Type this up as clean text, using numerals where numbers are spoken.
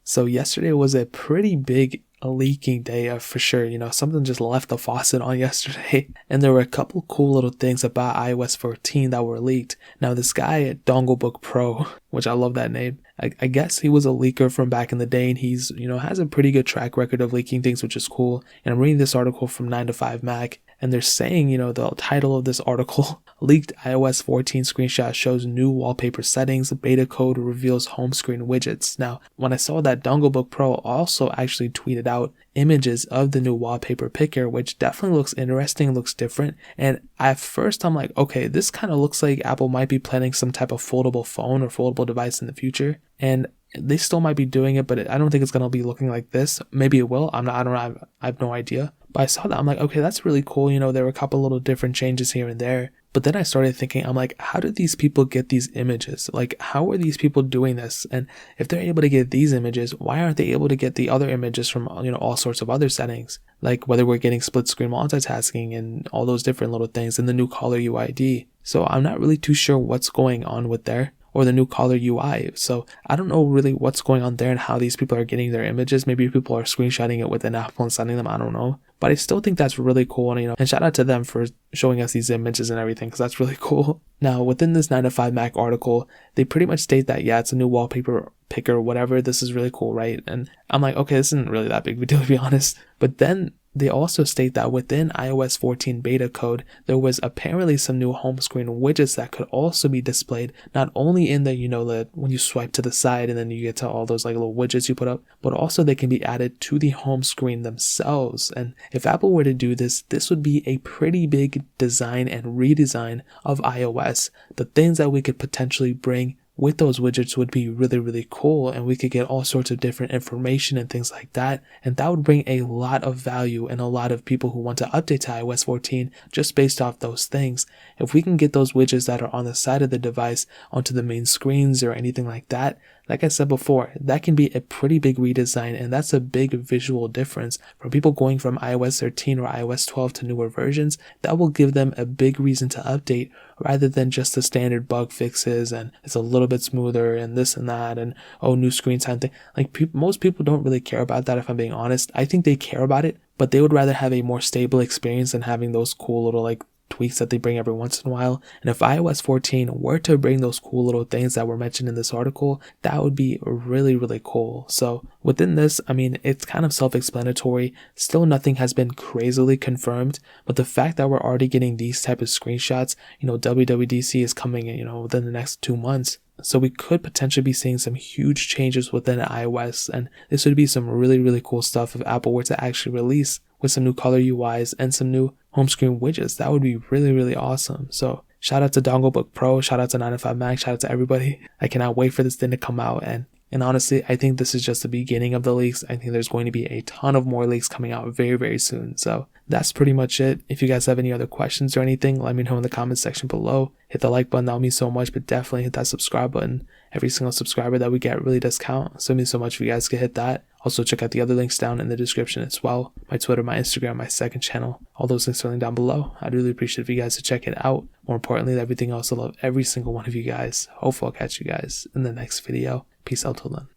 So yesterday was a pretty big leaking day for sure. Something just left the faucet on yesterday. And there were a couple cool little things about iOS 14 that were leaked. Now this guy at Donglebook Pro, which I love that name, I guess he was a leaker from back in the day, and he's, has a pretty good track record of leaking things, which is cool. And I'm reading this article from 9to5Mac, and they're saying, the title of this article, leaked iOS 14 screenshot shows new wallpaper settings, beta code reveals home screen widgets. Now, when I saw that, Donglebook Pro also actually tweeted out images of the new wallpaper picker, which definitely looks interesting, looks different. And at first I'm like, okay, this kind of looks like Apple might be planning some type of foldable phone or foldable device in the future. And they still might be doing it, but I don't think it's going to be looking like this. Maybe it will. I have no idea. But I saw that, I'm like, okay, that's really cool. There were a couple little different changes here and there. But then I started thinking, I'm like, how did these people get these images? Like, how are these people doing this? And if they're able to get these images, why aren't they able to get the other images from, all sorts of other settings? Like whether we're getting split screen multitasking and all those different little things and the new caller UID. So I'm not really too sure what's going on with there, or the new caller UI. So I don't know really what's going on there and how these people are getting their images. Maybe people are screenshotting it within Apple and sending them. I don't know. But I still think that's really cool. And, and shout out to them for showing us these images and everything, because that's really cool. Now, within this 9to5Mac article, they pretty much state that, yeah, it's a new wallpaper picker, whatever. This is really cool, right? And I'm like, okay, this isn't really that big of a deal, to be honest. But then they also state that within iOS 14 beta code, there was apparently some new home screen widgets that could also be displayed, not only in the, when you swipe to the side and then you get to all those like little widgets you put up, but also they can be added to the home screen themselves. And if Apple were to do this, this would be a pretty big design and redesign of iOS. The things that we could potentially bring with those widgets would be really, really cool, and we could get all sorts of different information and things like that, and that would bring a lot of value and a lot of people who want to update to iOS 14 just based off those things. If we can get those widgets that are on the side of the device onto the main screens or anything like that, like I said before, that can be a pretty big redesign, and that's a big visual difference from people going from iOS 13 or iOS 12 to newer versions. That will give them a big reason to update, rather than just the standard bug fixes and it's a little bit smoother and this and that and new screen time thing. Like most people don't really care about that, if I'm being honest. I think they care about it, but they would rather have a more stable experience than having those cool little tweaks that they bring every once in a while. And if iOS 14 were to bring those cool little things that were mentioned in this article, that would be really, really cool. So within this, it's kind of self-explanatory. Still nothing has been crazily confirmed, but the fact that we're already getting these type of screenshots, WWDC is coming in, within the next 2 months. So we could potentially be seeing some huge changes within iOS, and this would be some really, really cool stuff if Apple were to actually release with some new color UIs and some new home screen widgets. That would be really, really awesome. So shout out to Donglebook Pro, shout out to 9to5Mac, shout out to everybody. I cannot wait for this thing to come out, and honestly, I think this is just the beginning of the leaks. I think there's going to be a ton of more leaks coming out very, very soon. So that's pretty much it. If you guys have any other questions or anything, let me know in the comments section below. Hit the like button, that would mean so much, but definitely hit that subscribe button. Every single subscriber that we get really does count, so it means so much if you guys could hit that. Also check out the other links down in the description as well. My Twitter, my Instagram, my second channel. All those links are linked down below. I'd really appreciate if you guys would check it out. More importantly than everything else, I love every single one of you guys. Hopefully I'll catch you guys in the next video. Peace out till then.